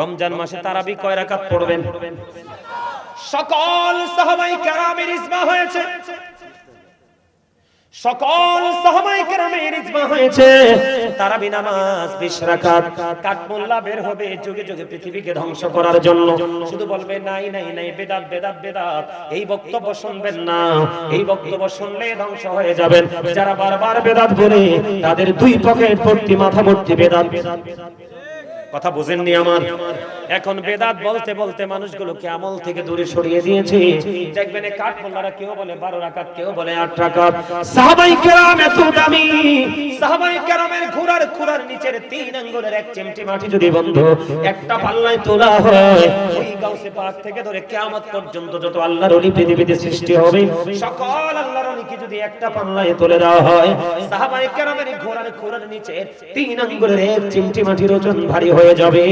রমজান মাসে তারাবি কয় রাকাত পড়বেন? সকল সাহাবায়ে কেরামের ইজমা হয়েছে, সকল সাহাবায়ে কেরামের ইজমা হয়েছে তারাবি নামাজ 20 রাকাত। কাঠমোল্লা বের হবে যুগে যুগে পৃথিবীকে ধ্বংস করার জন্য, শুধু বলবে নাই নাই নাই, বেদাত বেদাত বেদাত। এই বক্তব্য শুনবেন না, এই বক্তব্য শুনলে ধ্বংস হয়ে যাবেন। যারা বারবার বেদাত বলে তাদের দুই পকেট ভর্তি মাথা ভর্তি বেদাত। কথা বুঝেননি আমার? এখন বেদাত বলতে বলতে মানুষগুলোকে আমল থেকে দূরে সরিয়ে দিয়েছে। দেখবেন কাঠমোল্লারা কেউ বলে 12 রাকাত, কেউ বলে 8 রাকাত। সাহাবায়ে কেরাম এত দামি, সাহাবায়ে কেরামের ঘোড়ার নিচের 3 আঙ্গুলের এক চিমটি মাটি যদি বন্ধ একটা পাল্লায় তোলা হয়, ওই গাউসে পাক থেকে ধরে কিয়ামত পর্যন্ত যত আল্লাহর ওলি পৃথিবীতে সৃষ্টি হবে সকল আল্লাহর ওলিকে যদি একটা পাল্লায় তুলে দেওয়া হয়, সাহাবায়ে কেরামের ঘোড়ার নিচে 3 আঙ্গুলের এক চিমটি মাটির ওজন ভারী হয়ে যাবে।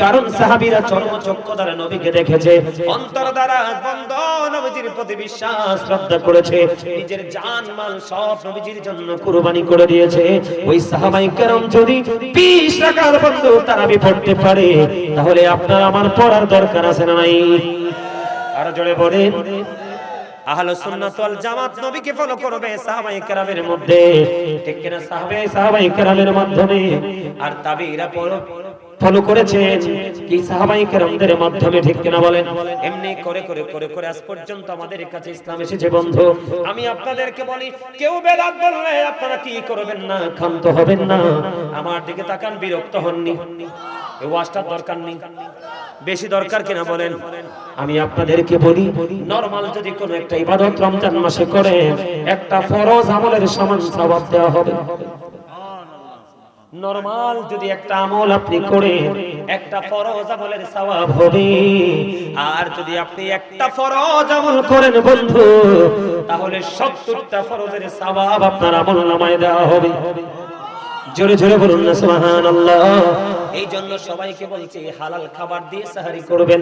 কারণ সাহাবীরা চর্মচক্ষু দ্বারা নবীকে দেখেছে, অন্তর দ্বারা বন্ধ নবীজির প্রতি বিশ্বাস শ্রদ্ধা করেছে, নিজের জান মাল সব নবীজির জন্য কুরবানি করে দিয়েছে। ওই সাহাবায়ে কেরাম যদি 20 রাকাত বন্ধ তারাবি পড়তে পারে, তাহলে আপনার আমার পড়ার দরকার আছে না নাই? আর জোরে বলেন, আহলুস সুন্নাত ওয়াল জামাত নবীকে ফলো করবে সাহাবায়ে কেরামের মধ্যে, ঠিক কিনা? সাহাবায়ে কেরামের মাধ্যমে আর তাবিঈরা ফলো করেছেন কি সাহাবায়ে কেরামদের মাধ্যমে, ঠিক কিনা বলেন? এমনি করে করে করে করে আজ পর্যন্ত আমাদের কাছে ইসলাম এসেছে। বন্ধু, আমি আপনাদেরকে বলি, কেউ বেদাত বললে আপনারা কি করবেন না, ক্ষান্ত হবেন না। আমার দিকে তাকান, বিরক্ত হননি? এই ওয়াজটার দরকার নেই, বেশি দরকার কিনা বলেন? আমি আপনাদেরকে বলি, নরমাল যদি কোনো একটা ইবাদত রমজান মাসে করে, একটা ফরজ আমলের সমান সওয়াব দেওয়া হবে। নরমাল যদি একটা আমল আপনি করে একটা ফরজ আমলের সওয়াব হবে। আর যদি আপনি একটা ফরজ আমল করেন বন্ধু, তাহলে 70টা ফরজের সওয়াব আপনার আমলনামায় দেওয়া হবে। জোরে জোরে বলুন না সুবহানাল্লাহ। এই জন্য সবাইকে বলছি, হালাল খাবার দিয়ে সাহারি করবেন,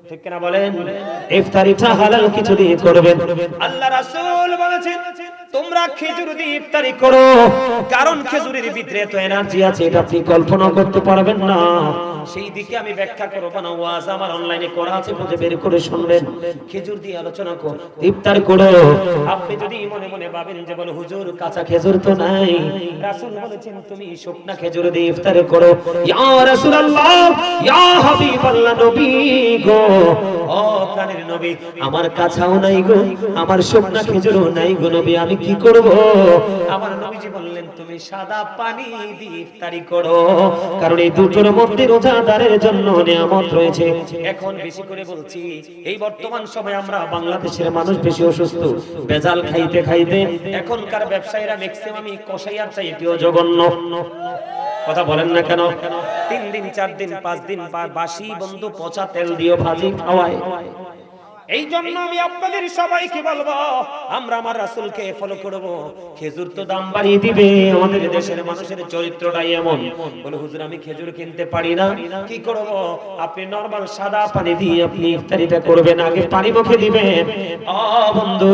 ঠিক কিনা বলেন? ইফতারিটা হালাল কিছু দিয়ে করবেন। আল্লাহ রাসূল বলেছেন, তোমরা খেজুর দিয়ে ইফতারি করো, কারণ খেজুরের ভিতরে এত এনার্জি আছে এটা আপনি কল্পনা করতে পারবেন না। সেই দিকে আমি ব্যাখ্যা করব না, ওয়াজ আমার অনলাইনে করা আছে, বুঝে বের করে শুনবেন। খেজুর দিয়ে আলোচনা করো, ইফতার করো। আপনি যদি মনে মনে ভাবেন যে বলে হুজুর কাঁচা খেজুর তো নাই, রাসূল বলেছেন তুমি শুকনা খেজুর দিয়ে ইফতার করো। ইয়া রাসূলুল্লাহ, ইয়া হাবিবাল্লাহ, নবী গো, ও প্রাণের নবী, আমার কাঁচাও নাই গো, আমার শুকনা খেজুরও নাই গো নবী, আমি কি করব? আমার নবীজি বললেন তুমি সাদা পানি দিয়ে ইফতারি করো, কারণ এই দুটোর মধ্যে রোজাদারের জন্য নিয়ামত রয়েছে। এখন বেশি করে বলছি, এই বর্তমান সময়ে আমরা বাংলাদেশের মানুষ বেশি অসুস্থ, ভেজাল খাইতে খাইতে এখনকার ব্যবসায়ীরা ম্যাক্সিমামই কসাইয়ার চাইতেও জঘন্য। কথা বলেন না কেন? 3 দিন 4 দিন 5 দিন বাসি বন্ধু পচা তেল দিয়ে ভাজি খাওয়ায়। এই জন্য আমি আপনাদের সবাইকে বলবো, আমরা আমার রাসূলকে ফলো করব। খেজুর তো দাম বাড়িয়ে দিবে, আমাদের দেশের মানুষের চরিত্রটাই এমন, বলে হুজুর আমি খেজুর কিনতে পারি না, কি করব? আপনি নরমাল সাদা পানি দিয়ে আপনি ইফতারিটা করবেন, আগে পানি মুখে দিবেন। ও বন্ধু,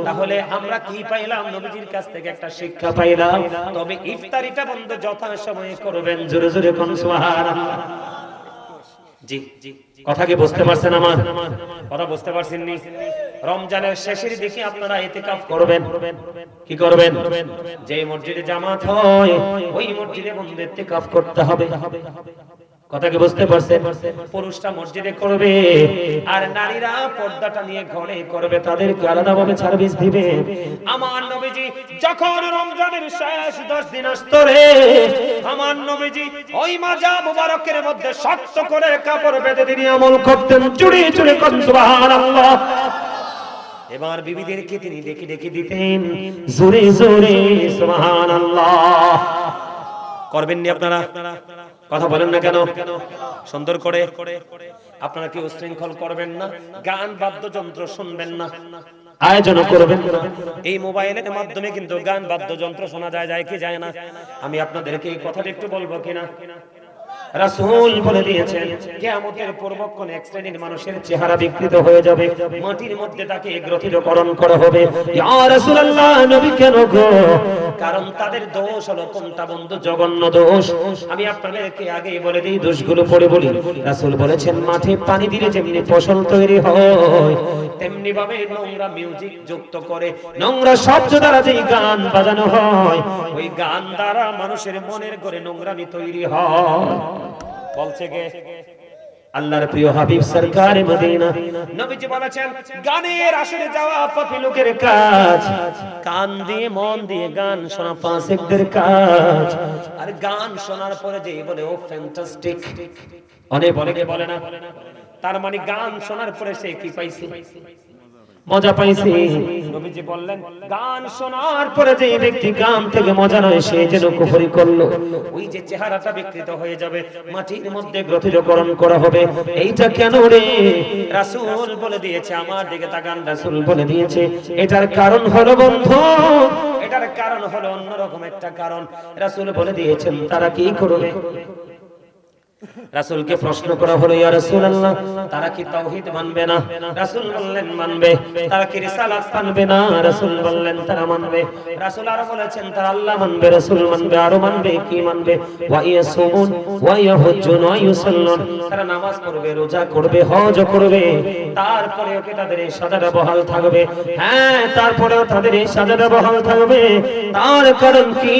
তাহলে আমরা কি পাইলাম? নবীজির কাছ থেকে একটা শিক্ষা পাইলাম। তবে ইফতারিটা বন্ধু যথাসময়ে করবেন। জোরে জোরে কোন সুবহানাল্লাহ। জি জি, কথা কি বুঝতে পারছেন? আমার কথা বুঝতে পারছেন নি? রমজানের শেষের দিকে আপনারা ইতিকাফ করবেন। কি করবেন? যে মসজিদে জামাত হয় ওই মসজিদে বন্ধু ইতিকাফ করতে হবে। কথা কি বুঝতে পারছেন? পুরুষরা মসজিদে করবে আর নারীরা পর্দাটা নিয়ে ঘরে করবে, তাদেরকে আলাদাভাবে সার্ভিস দিবে। আমার নবীজি যখন রমজানের শেষ 10 দিন আসতো রে, আমার নবীজি ওই মাজা মুবারকের মধ্যে শক্ত করে কাপড় বেঁধে দিয়ে আমল করতেন। চুরি চুরি কোন সুবহানাল্লাহ। এবার বিবিদেরকে তিনি ডেকে ডেকে দিতেন, জোরে জোরে সুবহানাল্লাহ। করবেন নি আপনারা? কথা বলেন না কেন? সুন্দর করে আপনারা কি উশৃঙ্খল করবেন না? গান বাদ্যযন্ত্র শুনবেন না, আয়োজন করবেন না। এই মোবাইলের মাধ্যমে কিন্তু গান বাদ্যযন্ত্র শোনা যায় কি যায় না? আমি আপনাদেরকে এই কথাটা একটু বলবো কিনা? রাসূল বলে দিয়েছেন কিয়ামতের পূর্বক্ষণ এক শ্রেণীর মানুষের চেহারা বিকৃত হয়ে যাবে, মাটির মধ্যে তাকে গ্রথিতকরণ করা হবে। ইয়া রাসূলুল্লাহ, নবী কেন গো? কারণ তাদের দোষ হলো কোনটা বন্ধু? জঘন্য দোষ। আমি আপনাদেরকে আগেই বলে দিই, দোষগুলো পড়ে বলি। রাসূল বলেছেন মাঠে পানি দিলে যেমনি ফসল তৈরি হয়, তেমনি ভাবে নোংরা মিউজিক যুক্ত করে, নোংরা শব্দ দ্বারা যেই গান বাজানো হয়, ওই গান দ্বারা মানুষের মনের ঘরে নোংরামি তৈরি হয়। বলছে কে? আল্লাহর প্রিয় হাবিব সরকার মদিনা নবীজি বলেছেন গানের আসরে যাওয়া পাপী লোকের কাজ, কান দিয়ে মন দিয়ে গান শোনা ফাসিকদের কাজ। আর গান শোনার পরে যে বলে ও ফ্যান্টাস্টিক, অনেক বলে না, তার মানে গান শোনার পরে সে কি পাইছে? মজা পাইছে। নবীজি বললেন গান শোনার পরে যে ব্যক্তি গান থেকে মজা নয়, সে যেন কুফরি করলো। ওই যে চেহারাটা বিকৃত হয়ে যাবে, মাটির মধ্যে গ্রথিতকরণ করা হবে। এইটা কেন রে? রাসূল বলে দিয়েছে, আমার দিকে তাকান, রাসূল বলে দিয়েছে এটার কারণ হলো বন্ধু, এটার কারণ হলো অন্যরকম একটা কারণ। রাসূল বলে দিয়েছেন তারা কি করবে? রাসূলকে প্রশ্ন করা হলো, ইয়া রাসূলুল্লাহ, তারা কি তাওহীদ মানবে না? রাসূল বললেন মানবে। তারা কি রিসালাত মানবে না? রাসূল বললেন তারা মানবে। রাসূল আরো বলেছেন তারা আল্লাহ মানবে, রাসূল মানবে, আরো মানবে। কি মানবে? ওয়া ইয়াসুমুন ওয়া ইয়াহুজ্জুন ওয়া ইউসাল্লুন, তারা নামাজ পড়বে, রোজা করবে, হজ করবে, তারপরেও কি তাদের এই সাজাটা বহাল থাকবে? হ্যাঁ, তারপরেও তাদের এই সাজাটা বহাল থাকবে। তার কারণ কি?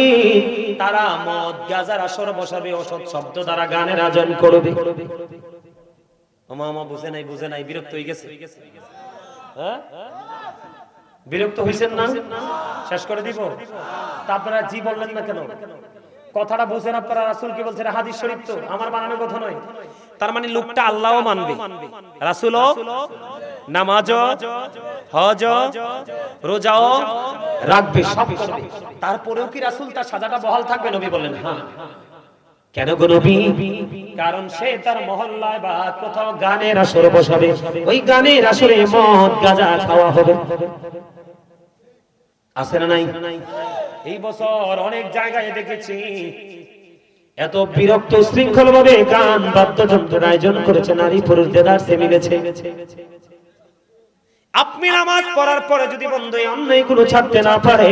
তারা মদ গাঁজার আসর বসাবে, অসৎ শব্দ দ্বারা গানের আয়োজন করবে। মামা বুঝে নাই, বিরক্ত হয়ে গেছে। হ্যাঁ, বিরক্ত হইছেন না? শেষ করে দিব। তারপরে জি বললেন না কেন? কথাটা বুঝেন আপনারা? রাসূল কি বলছেন? হাদিস শরীফ তো, আমার বানানো কথা নয়। তার মানে লোকটা আল্লাহও মানবে, রাসূলও, নামাজও, হজও, রোজাও রাখবে, সব করবে। তারপরেও কি রাসূল তার সাজাটা বহাল থাকবে? নবী বললেন হ্যাঁ। কেন গো নবী? কারণ সে তার মহল্লায় বা কোথাও গানের আসর বসাবে, ওই গানের আসরে মদ গাঁজা খাওয়া হবে। আছে না নাই? এই বছর অনেক জায়গায় দেখেছি এত বিরক্ত শৃঙ্খল ভাবে গান বাদ্যযন্ত্রের আয়োজন করেছে, নারী পুরুষ দেদারসে মিলেছে। আপনি নামাজ পড়ার পরে যদি বন্ধু অন্যায় কোনো ছাড়তে না পারে,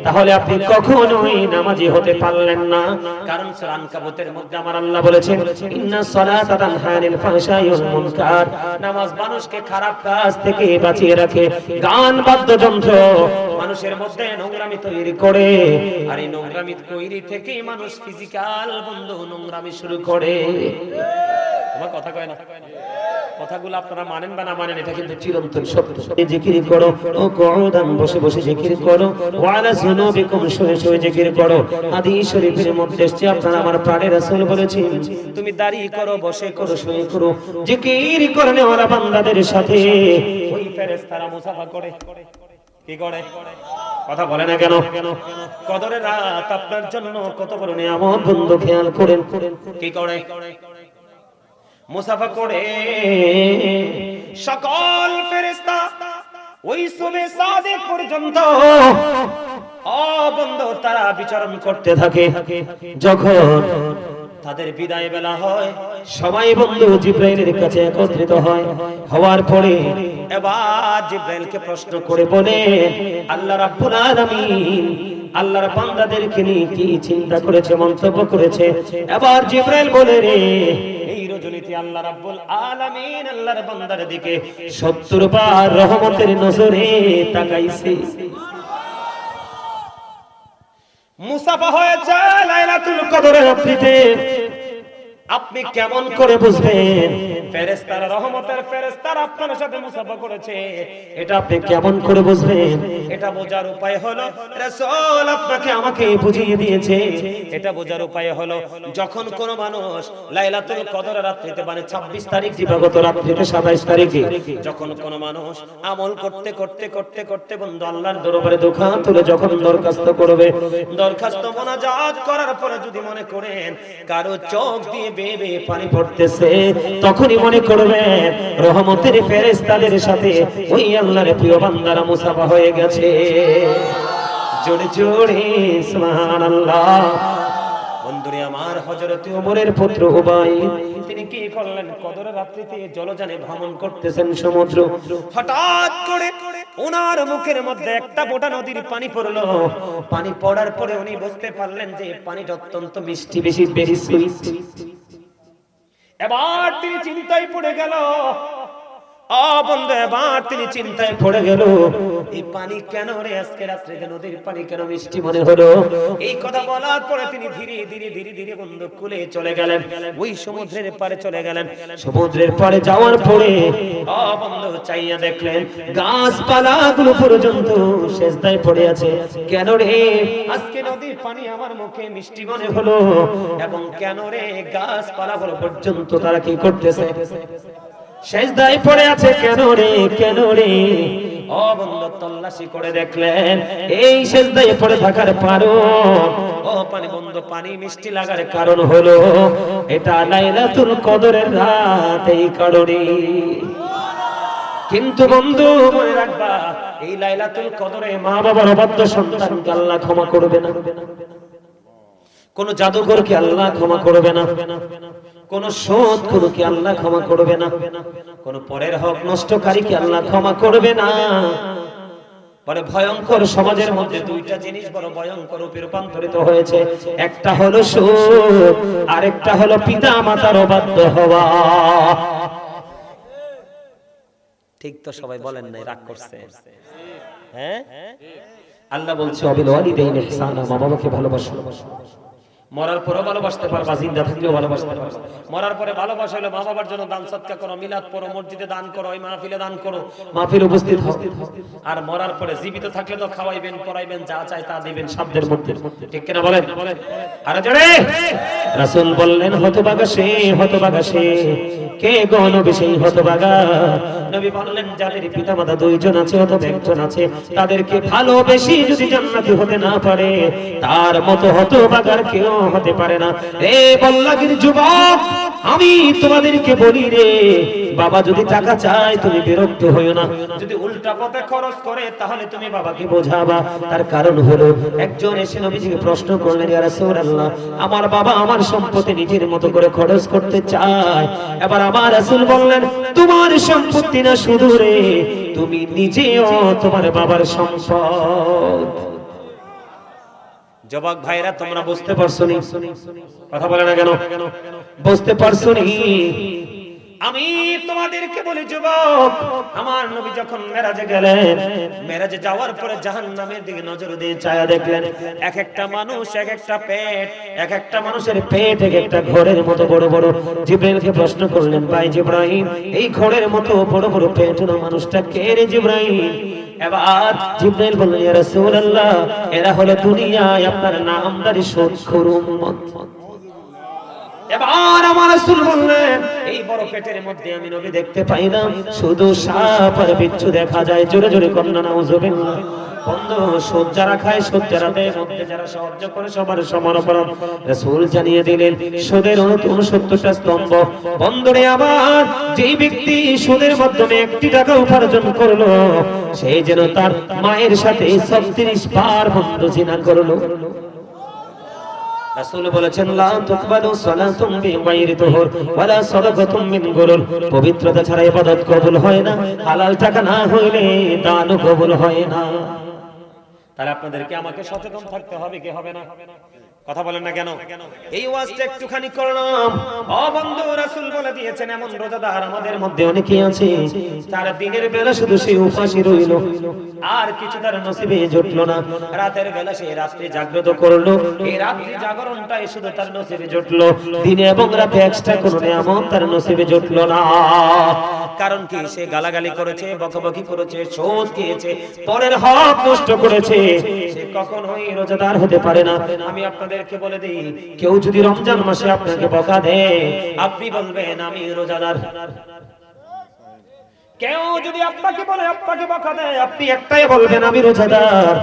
তাহলে আপনি কখনোই নামাজি হতে পারলেন না। কারণ সূরা আনকাবুতের মধ্যে আমার আল্লাহ বলেছেন ইন্নাস সালাতা তানহা আনিল ফাহশাই ওয়াল মুনকার, নামাজ মানুষকে খারাপ কাজ থেকে বাঁচিয়ে রাখে। গান বাদ্যযন্ত্র মানুষের মধ্যে নোংরামি তৈরি করে, আর এই নোংরামি তৈরি থেকেই মানুষ ফিজিক্যাল বন্ধু নোংরামি শুরু করে। আমার কথা কয় না? কথাগুলো আপনারা মানেন বা না মানেন, এটা কিন্তু চিরন্তন সত্য। জিকির করো, ও কুউদান বসে বসে জিকির করো, ওয়া আলা যুনুবিকুম শুয়ে শুয়ে জিকির করো। হাদিস শরীফের মধ্যে এসেছে, আপনারা আমার প্রাণের রাসূল বলেছেন তুমি দাঁড়িয়ে করো, বসে করো, শুয়ে করো, জিকির করলে ওরা বান্দাদের সাথে ওই ফেরেশতারা মুসাফা করে। কি করে? কথা বলে না কেন? কদরের রাত আপনার জন্য কত বড় নিয়ামত বন্ধু, খেয়াল করেন। কি করে? মুসাফা করে। সকল ফেরেশতা ওই সুবে সাদিক পর্যন্ত ও বন্ধু তারা বিচরণ করতে থাকে। যখন তাদের বিদায় বেলা হয়, সবাই বন্ধু জিবরাইলের কাছে একত্রিত হয়। হওয়ার পরে এবার জিবরাইলকে প্রশ্ন করে বলে, আল্লাহ রাব্বুল আলামিন আল্লাহর বান্দাদেরকে নিয়ে কি চিন্তা করেছে, মন্তব্য করেছে। এবার জিবরাইল বলে, রে এই রজনীতে আল্লাহ রাব্বুল আলামিন আল্লাহর বান্দার দিকে 70 বার রহমতের নজরে তাকাইছে। মুসাফা হয়েছে লাইলাতুল কদরের রাত্রিতে। আপনি কেমন করে বুঝবেন ফেরেশতারা, রহমতের ফেরেশতারা আপনার সাথে মুসাফা করেছে? এটা আপনি কেমন করে বুঝবেন? এটা বোঝার উপায় হলো রাসূল আপনাকে আমাকে বুঝিয়ে দিয়েছে। এটা বোঝার উপায় হলো যখন কোন মানুষ লাইলাতুল কদরের রাত্রিতে, মানে 26 তারিখ দিবাগত রাত্রিতে 27 তারিখে, যখন কোন মানুষ আমল করতে করতে করতে করতে বন্ধু আল্লাহর দরবারে দোকান তুলে যখন দরখাস্ত করবে, দরখাস্ত মোনাজাত করার পরে যদি মনে করেন কারো চোখ দিয়ে বেবে পানি পড়তেছে, তখনই মনে করবেন রহমতের ফেরেশতাদের সাথে ওই আল্লাহর প্রিয় বান্দারা মুসাফা হয়ে গেছে। জোরে জোরে সুবহানাল্লাহ। বন্ধুরে আমার, হযরত ওমরের পুত্র উবাইদ তিনি কি করলেন, কদরের রাত্রিতে জলযানে ভ্রমণ করতেছেন সমুদ্র, হঠাৎ করে ওনার মুখের মধ্যে একটা ফোঁটা নদীর পানি পড়লো। পানি পড়ার পরে উনি বুঝতে পারলেন যে পানিটা অত্যন্ত মিষ্টি, বেশি বেশি সুইট। এবার তিনি চিন্তায় পড়ে গেল, বন্ধু এবার তিনি চিন্তায় পড়ে গেল, এই পানি কেন রে, আজকে রাত্রে নদীর পানি কেন মিষ্টি মনে হলো। এই কথা বলার পরে তিনি ধীরে ধীরে ধীরে ধীরে বন্ধু কুলে চলে গেলেন, ওই সমুদ্রের পাড়ে চলে গেলেন। সমুদ্রের পাড়ে যাওয়ার পরে বন্ধু চাইয়া দেখলেন গাছপালাগুলো পর্যন্ত সেজদায় পড়ে আছে। কেন রে আজকে নদীর পানি আমার মুখে মিষ্টি মনে হলো, এবং কেন রে গাছপালাগুলো পর্যন্ত তারা কি করতেছে, সেজদায় পড়ে আছে, কেন রে কেন রে। বন্ধু তল্লাশি করে দেখলেন এই সেজদায় পড়ে থাকার কারণ, পানি বন্ধু পানি মিষ্টি লাগার কারণ হলো এটা লাইলাতুল কদরের রাত, এই কারণে। কিন্তু বন্ধু মনে রাখবা, এই লাইলাতুল কদরে মা বাবার অবাধ্য সন্তানকে আল্লাহ ক্ষমা করবে না, কোন জাদুঘরকে আল্লাহ ক্ষমা করবে না, কোন সুদ খুরকে আল্লাহ ক্ষমা করবে না, কোন পরের হক নষ্টকারীকে আল্লাহ ক্ষমা করবে না। পরে ভয়ঙ্কর সমাজের মধ্যে দুইটা জিনিস বড় ভয়ঙ্কর রূপে রূপান্তরিত হয়েছে, একটা হলো সুদ, আরেকটা হলো পিতা মাতার অবাধ্য হওয়া। ঠিক তো সবাই বলেন নাই, রাগ করছে? হ্যাঁ, আল্লাহ বলছে অবিল ওয়ালিদাইনি ইহসানা, মা বাবাকে ভালোবাসো। মরার পরেও ভালোবাসতে পারবা, জিন্দা থাকলেও ভালোবাসতে পারবা। মরার পরে ভালোবাসা হলো মা বাবার জন্য দান সদকা করো, মিলাদ পড়ো, মসজিদে দান করো, ওই মাহফিলে দান করো, মাহফিলে উপস্থিত হও। আর মরার পরে জীবিত থাকলে তো খাওয়াইবেন, পড়াইবেন, যা চাই তা দিবেন সাধ্যের মধ্যে। ঠিক কিনা বলেন? আরে জোরে। রাসূল বললেন হতভাগা সে, হতভাগা সে, কে গো নবী সেই হতভাগা? নবী বললেন যাদের পিতামাতা দুইজন আছে অথবা একজন আছে, তাদেরকে ভালোবেসে যদি জান্নাতি হতে না পারে, তার মতো হতভাগার কেউ হতে পারে না। রে বল্লাগীর যুবক, আমি তোমাদেরকে বলি রে, বাবা যদি টাকা চায় তুমি বিরক্ত হইও না, যদি উল্টা পথে খরচ করে তাহলে তুমি বাবাকে বোঝাবা। তার কারণ হলো একজন এসে নবীজিকে প্রশ্ন করলেন, ইয়া রাসূলুল্লাহ, আমার বাবা আমার সম্পত্তি নিজের মতো করে খরচ করতে চায়। এবার আমার রাসূল বললেন, তোমার সম্পত্তি না শুধু রে, তুমি নিজেও তোমার বাবার সম্পদ। যুবক ভাইরা তোমরা বুঝতে পারছো নি? কথা বলে না কেন? বুঝতে পারছো নি? আমি তোমাদেরকে বলি যুবক, আমার নবী যখন মেরাজে গেলেন, মেরাজে যাওয়ার পরে জাহান্নামের দিকে নজর দিয়ে চায়া দেখলেন এক একটা মানুষ, এক একটা পেট, এক একটা মানুষের পেট এক একটা ঘরের মতো বড় বড়। জিবরাইলকে প্রশ্ন করলেন, ভাই জিবরাইল, এই ঘরের মতো বড় বড় পেট হলো মানুষটা কে রে জিবরাইল? এবার জিবরাইল বললেন, ইয়া রাসূলুল্লাহ, এরা হলো দুনিয়ায় আপনার নামদারি সুদখোর উম্মত। এবার আমার রাসূল বললেন, এই বড় পেটের মধ্যে আমি নবী দেখতে পাই না, শুধু সাপ আর বিচ্ছু দেখা যায়। জোরে জোরে কন্না নাউযুবিল্লাহ। বন্ধু সুদ যারা খায়, সুদ যারা দেয়, মধ্যে যারা সাহায্য করে, সবার সমান অপরাধ। রাসূল জানিয়ে দিলেন সুদের 69টা স্তম্ভ। বন্ধুরে আমার, যেই ব্যক্তি সুদের মাধ্যমে 1 টাকা উপার্জন করলো, সে যেন তার মায়ের সাথে 36 বার বন্ধু জিনা করলো। রাসূল বলেছেন, লা তুকবালু সালাতুম বিগাইরি তুহুর ওয়ালা সাদাকাতুম মিন গুলুল, পবিত্রতা ছাড়া ইবাদত কবুল হয় না, হালাল টাকা না হইলে দানও কবুল হয় না। তাহলে আপনাদেরকে আমাকে সচেতন থাকতে হবে, কি হবে না? কথা বলেন না কেন? এই ওয়াজটা একটুখানি করলাম। বন্ধু, রাসূল বলে দিয়েছেন এমন রোজাদার আমাদের মধ্যে অনেকেই আছে, তার দিনের বেলা শুধু সে উপাসী রইল, আর কিছু তার নসিবে জুটলো না। রাতের বেলা সে রাত্রি জাগ্রত করলো, এই রাত্রি জাগরণটাই শুধু তার নসিবে জুটলো, দিনে এবং রাতে এক্সট্রা কোনো নিয়ামত তার নসিবে জুটলো না। কারণ কি? সে গালাগালি করেছে, বকাবকি করেছে, সুদ খেয়েছে, পরের হক নষ্ট করেছে, সে কখনোই রোজাদার হতে পারে না। আমি আপনাদেরকে বলে দিই, কেউ যদি রমজান মাসে আপনাকে বকা দেয়, আপনি বলবেন আমি রোজাদার। কেউ যদি আপনাকে বলে, আপনাকে বকা দেয়, আপনি একটাই বলবেন আমি রোজাদার,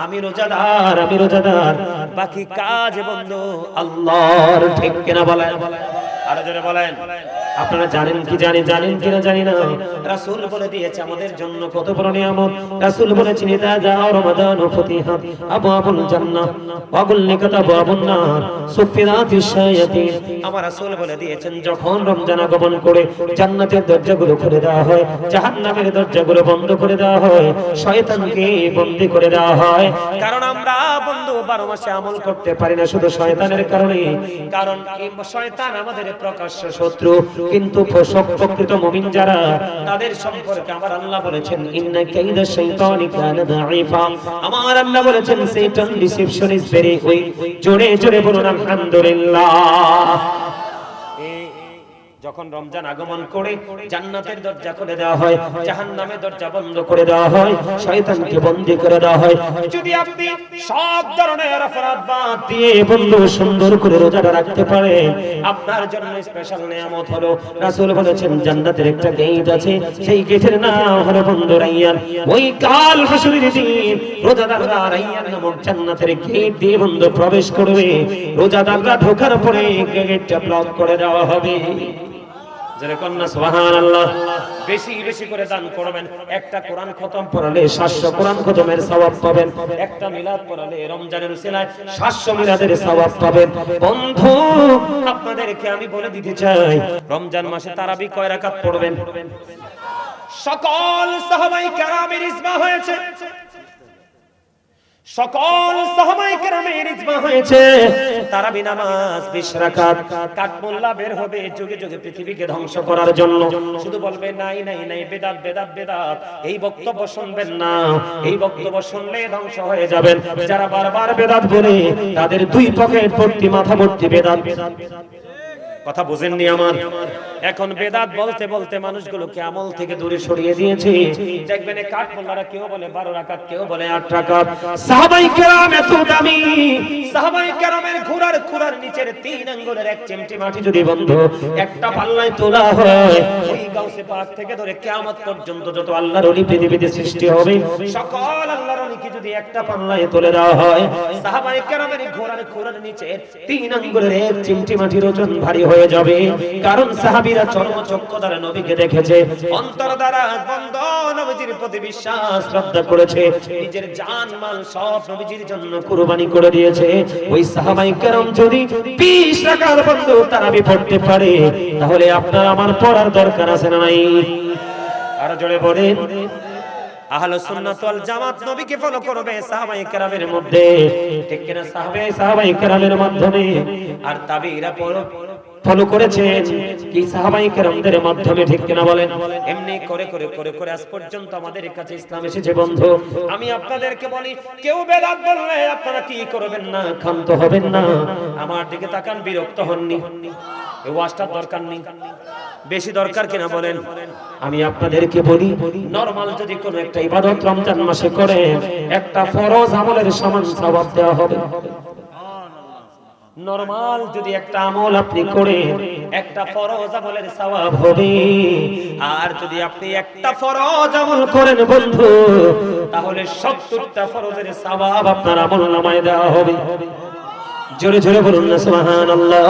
আমি রোজাদার, আমি রোজাদার। বাকি কাজ বন্ধু আল্লাহর। ঠিক কিনা বলেন? আরো জোরে বলেন। আপনারা জানেন কি জানেন কিনা জানি না, রাসূল বলে দিয়েছে আমাদের জন্য কত বড় নিয়ামত। রাসূল বলেছেন ইদা জাআ রমাদান ফাতিহা আবওয়াবুল জান্নাহ ওয়া গুল্লিকাত আবওয়াবুন নার সুফিরাতিশ শায়াতিন। আমার রাসূল বলে দিয়েছেন যখন রমজান আগমন করে জান্নাতের দরজাগুলো খুলে দেওয়া হয়, জাহান্নামের দরজাগুলো বন্ধ করে দেওয়া হয়, শয়তানকে বন্দী করে দেওয়া হয়। কারণ আমরা বন্ধু 12 মাসে আমল করতে পারি না শুধু শয়তানের কারণে। কারণ এই শয়তান আমাদের প্রকাশ্য শত্রু, কিন্তু প্রকৃত মুমিন যারা তাদের সম্পর্কে আমার আল্লাহ বলেছেন ইন্না কাইদা শাইতানি কানা দাঈফা। আমার আল্লাহ বলেছেন শয়তান ডিসেপশন ইজ ভেরি উইক। জোরে জোরে বলুন আলহামদুলিল্লাহ। যখন রমজান আগমন করে জান্নাতের দরজা খুলে দেওয়া হয়, জাহান্নামের দরজা বন্ধ করে দেওয়া হয়, শয়তানকে বন্দী করে দেওয়া হয়। যদি আপনি সব ধরনের অপরাধ বাদ দিয়ে বন্ধু সুন্দর করে রোজাটা রাখতে পারেন, আপনার জন্য স্পেশাল নিয়ামত হলো রাসূল বলেছেন জান্নাতের একটা গেট আছে, সেই গেটের নাম হলো বন্ধু রাইয়ান। ওই কাল হাসরের দিন রোজাদাররা রাইয়ান নামক জান্নাতের গেট দিয়ে বন্ধু প্রবেশ করবে। রোজাদাররা ঢোকার পরে গেটটা ব্লক করে দেওয়া হবে। সুবহানাল্লাহ। বেশি বেশি করে দান করবেন। একটা কোরআন খতম পড়ালে 700 কোরআন খতমের সওয়াব পাবেন। একটা মিলাদ পড়ালে রমজানের উসিলায় 700 মিলাদের সওয়াব পাবেন। বন্ধু আপনাদেরকে আমি বলে দিতে চাই, রমজান মাসে তারাবি কয় রাকাত পড়বেন? সকল সাহাবায়ে কেরামের ইজমা হয়েছে, সকল সাহাবায়ে কেরামের ইজমা হয়েছে তারাবি নামাজ 20 রাকাত। কাঠমোল্লা বের হবে যুগে যুগে পৃথিবীকে ধ্বংস করার জন্য, শুধু বলবে নাই নাই নাই বেদাত বেদাত বেদাত। এই বক্তব্য শুনবেন না, এই বক্তব্য শুনলে ধ্বংস হয়ে যাবেন। যারা বারবার বেদাত বলে তাদের দুই পকেট ভর্তি মাথা ভর্তি বেদাত। কথা বুঝেননি আমার? এখন বেদাত বলতে বলতে মানুষগুলোকে আমল থেকে দূরে সরিয়ে দিয়েছে। দেখবেন কাঠমোল্লারা কেউ বলে 12 রাকাত, কেউ বলে 8 রাকাত। সাহাবায়ে কেরাম এত দামি, সাহাবায়ে কেরামের ঘোড়ার নিচের 3 আঙ্গুলের এক চিমটি মাটি যদি বন্ধু একটা পাল্লায় তোলা হয়, ওই গাউসে পাক থেকে ধরে কিয়ামত পর্যন্ত যত আল্লাহর ওলি পৃথিবীতে সৃষ্টি হবে, সকল আল্লাহর ওলিকে যদি একটা পাল্লায় তুলে দেওয়া হয়, সাহাবায়ে কেরামের ঘোড়ার নিচে 3 আঙ্গুলের এক চিমটি মাটির ওজন ভারী হয়ে যাবে। কারণ সাহাবীরা চর্মচক্ষু দ্বারা নবীকে দেখেছে, অন্তর দ্বারা বন্ধ নবীজির প্রতি বিশ্বাস শ্রদ্ধা করেছে, নিজের জান মাল সব নবীজির জন্য কুরবানি করে দিয়েছে। ওই সাহাবায়ে কেরাম যদি 20 রাকাত বন্ধু তারাবি পড়তে পারে, তাহলে আপনার আমার পড়ার দরকার আছে না নাই? আর জোরে বলেন। আহলুস সুন্নাত ওয়াল জামাত নবীকে ফলো করবে সাহাবায়ে কেরামের মধ্যে, ঠিক কিনা? সাহাবায়ে কেরামের মাধ্যমে আর তাবিঈরা ফলো করেছেন কি সাহাবায়ে কেরামদের মাধ্যমে, ঠিক কিনা বলেন? এমনি করে করে করে করে আজ পর্যন্ত আমাদের কাছে ইসলাম এসেছে বন্ধু। আমি আপনাদেরকে বলি, কেউ বেদাত বললে আপনারা কি করবেন না, ক্ষান্ত হবেন না। আমার দিকে তাকান, বিরক্ত হননি। এই ওয়াজটার দরকার নেই, বেশি দরকার কিনা বলেন? আমি আপনাদেরকে বলি, নরমাল যদি কোনো একটা ইবাদত রমজান মাসে করেন, একটা ফরজ আমলের সমান সওয়াব দেওয়া হবে। নরমাল যদি একটা আমল আপনি করেন, একটা ফরজ আমলের সওয়াব হবে। আর যদি আপনি একটা ফরজ আমল করেন বন্ধু, তাহলে 70টা ফরজের সওয়াব আপনার আমলনামায় দেওয়া হবে। জোরে জোরে বলুন না সুবহানাল্লাহ।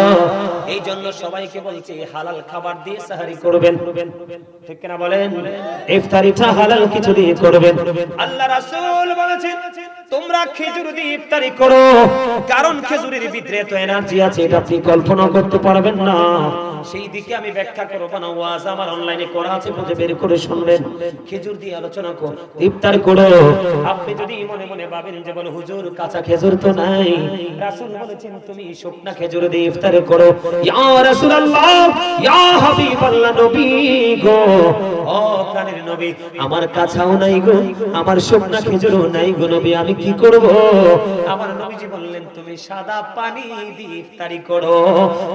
এই জন্য সবাইকে বলছি হালাল খাবার দিয়ে সাহারি করবেন, ঠিক কিনা বলেন? ইফতারিটা হালাল কিছু দিয়ে করবেন। আল্লাহ রাসূল বলেছেন তোমরা খেজুর দিয়ে ইফতারি করো, কারণ খেজুরের ভিতরে তো এনার্জি আছে, এটা আপনি কল্পনা করতে পারবেন না। সেই দিকে আমি ব্যাখ্যা করব না, ওয়াজ আমার অনলাইনে করা আছে, বুঝে বের করে শুনবেন। খেজুর দিয়ে আলোচনা করো, ইফতার করো। আপনি যদি মনে মনে ভাবেন যে বলে হুজুর কাঁচা খেজুর তো নাই, রাসূল বলেছেন তুমি শুকনা খেজুর দিয়ে ইফতার করো। ইয়া রাসূলুল্লাহ, ইয়া হাবিবাল্লাহ, নবী গো, ও প্রাণের নবী, আমার কাঁচাও নাই গো, আমার শুকনা খেজুরও নাই গো নবী, আমি কি করব? আমার নবীজি বললেন তুমি সাদা পানি দিয়ে ইফতারি করো,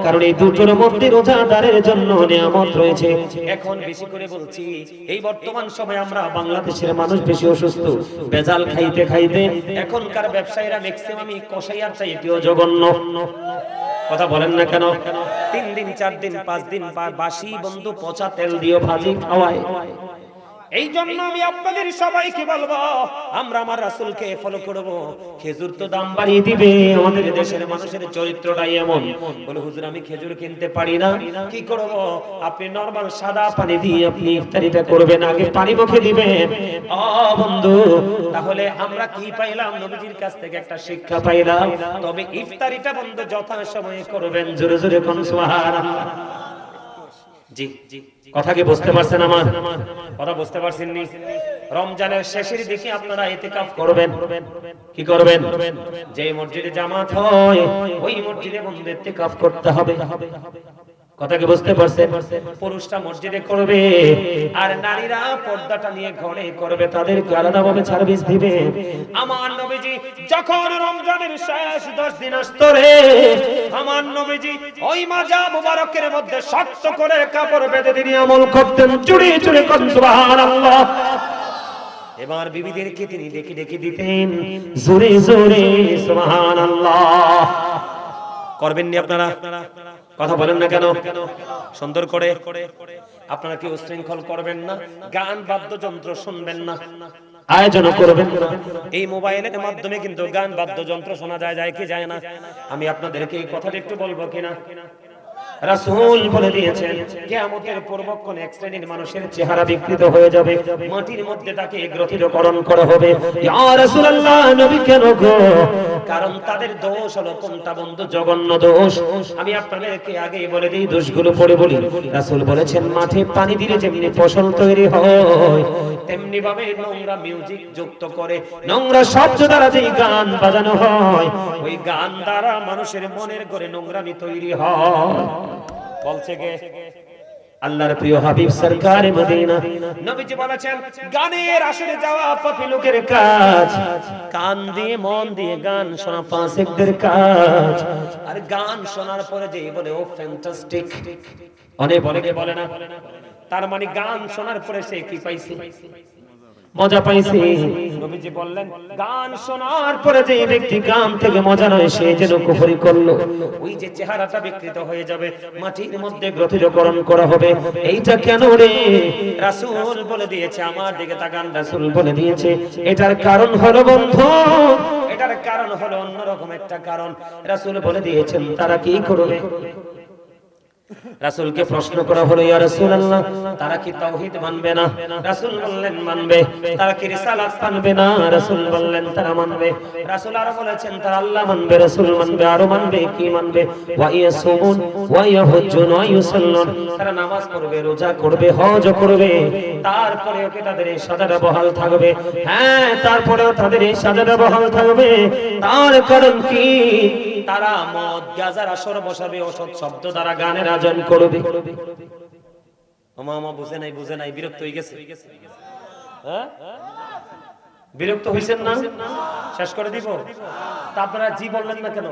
কারণ এই দুটোর মধ্যে রোজাদারের জন্য নিয়ামত রয়েছে। এখন বেশি করে বলছি, এই বর্তমান সময়ে আমরা বাংলাদেশের মানুষ বেশি অসুস্থ, ভেজাল খাইতে খাইতে এখনকার ব্যবসায়ীরা ম্যাক্সিমামই কসাইয়ার চাইতেও জঘন্য। কথা বলেন না কেন? 3 দিন 4 দিন 5 দিন বাসি বন্ধু পচা তেল দিয়ে ভাজি খাওয়ায়। এই জন্য আমি আপনাদের সবাইকে বলবো আমরা আমার রাসূলকে ফলো করব। খেজুর তো দাম বাড়িয়ে দিবে, আমাদের দেশের মানুষের চরিত্রটাই এমন। বলে হুজুর আমি খেজুর কিনতে পারি না, কি করব? আপনি নরমাল সাদা পানি দিয়ে আপনি ইফতারিটা করবেন, আগে পানি মুখে দিবেন। ও বন্ধু, তাহলে আমরা কি পাইলাম? নবীজির কাছ থেকে একটা শিক্ষা পাইলাম। তবে ইফতারিটা বন্ধু যথাসময়ে করবেন। জোরে জোরে কোন সুবহানাল্লাহ। জি জি, কথা কি বুঝতে পারছেন? আমার কথা বুঝতে পারছেন নি? রমজানের শেষের দিকে আপনারা ইতিকাফ করবেন। কি করবেন? যে মসজিদে জামাত হয় ওই মসজিদে বন্ধু ইতিকাফ করতে হবে। কথা কি বুঝতে পারছেন? পুরুষরা মসজিদে করবে আর নারীরা পর্দাটা নিয়ে ঘরে করবে, তাদেরকে আলাদাভাবে সার্ভিস দিবে। আমার নবীজি যখন রমজানের শেষ 10 দিন আসতো রে, আমার নবীজি ওই মাজা মুবারকের মধ্যে শক্ত করে কাপড় বেঁধে তিনি আমল করতেন। চুরি চুরি কোন সুবহানাল্লাহ। এবার বিবিদেরকে তিনি ডেকে ডেকে দিতেন জোরে জোরে সুবহানাল্লাহ। করবেন নি আপনারা? কথা বলেন না কেন? সুন্দর করে আপনারা কি উশৃঙ্খল করবেন না? গান বাদ্যযন্ত্র শুনবেন না, আয়োজন করবেন না। এই মোবাইলের মাধ্যমে কিন্তু গান বাদ্যযন্ত্র শোনা যায় কি যায় না? আমি আপনাদেরকে এই কথাটা একটু বলবো কিনা? রাসূল বলে দিয়েছেন কিয়ামতের পূর্বক্ষণ এক শ্রেণীর মানুষের চেহারা বিকৃত হয়ে যাবে, মাটির মধ্যে তাকে গ্রথিতকরণ করা হবে। ইয়া রাসূলুল্লাহ, নবী কেন গো? কারণ তাদের দোষ হলো কোনটা বন্ধু? জঘন্য দোষ। আমি আপনাদেরকে আগেই বলে দিই, দোষগুলো পড়ে বলি। রাসূল বলেছেন মাঠে পানি দিলে যেমনি ফসল তৈরি হয়, তেমনি ভাবে নোংরা মিউজিক যুক্ত করে, নোংরা শব্দ দ্বারা যে গান বাজানো হয়, ওই গান দ্বারা মানুষের মনের ঘরে নোংরামি তৈরি হয়। বলছে কে? আল্লাহর প্রিয় হাবিব সরকারে মদিনা। নবীজি বলেছেন গানের আসরে যাওয়া পাপী লোকের কাজ, কান দিয়ে মন দিয়ে গান শোনা ফাসিকদের কাজ। আর গান শোনার পরে যে বলে ও ফ্যান্টাস্টিক, অনেক বলে না, তার মানে গান শোনার পরে সে কি পাইছে? মজা পাইছে। নবীজি বললেন গান শোনার পরে যে ব্যক্তি গান থেকে মজা নয় সে যেন কুফরি করলো। ওই যে চেহারাটা বিকৃত হয়ে যাবে, মাটির মধ্যে গ্রথিতকরণ করা হবে। এইটা কেন রে? রাসূল বলে দিয়েছে, আমার দিকে তাকান, রাসূল বলে দিয়েছে এটার কারণ হলো বন্ধু, এটার কারণ হলো অন্যরকম একটা কারণ। রাসূল বলে দিয়েছেন তারা কি করবে? রাসূলকে প্রশ্ন করা হলো ইয়া রাসূলুল্লাহ তারা কি তাওহীদ মানবে না? রাসূল বললেন মানবে। তারা কি রিসালাত মানবে না? রাসূল বললেন তারা মানবে। রাসূল আরো বলেছেন তারা আল্লাহ মানবে, রাসূল মানবে, আরো মানবে। কি মানবে? ওয়া ইয়াসুমুন ওয়া ইয়াহুজ্জুন ওয়া ইউসাল্লুন, তারা নামাজ পড়বে, রোজা করবে, হজ করবে, তারপরেও কি তাদের এই সাজাটা বহাল থাকবে? হ্যাঁ, তারপরেও তাদের এই সাজাটা বহাল থাকবে। তার কারণ কি? তারা মদ গাঁজার আসর বসাবে, অসৎ শব্দ দ্বারা গানের আয়োজন করবে। মামা বুঝে নাই, বিরক্ত হয়ে গেছে? হ্যাঁ, বিরক্ত হইছেন না? শেষ করে দিব? তা আপনারা জি বললেন না কেন?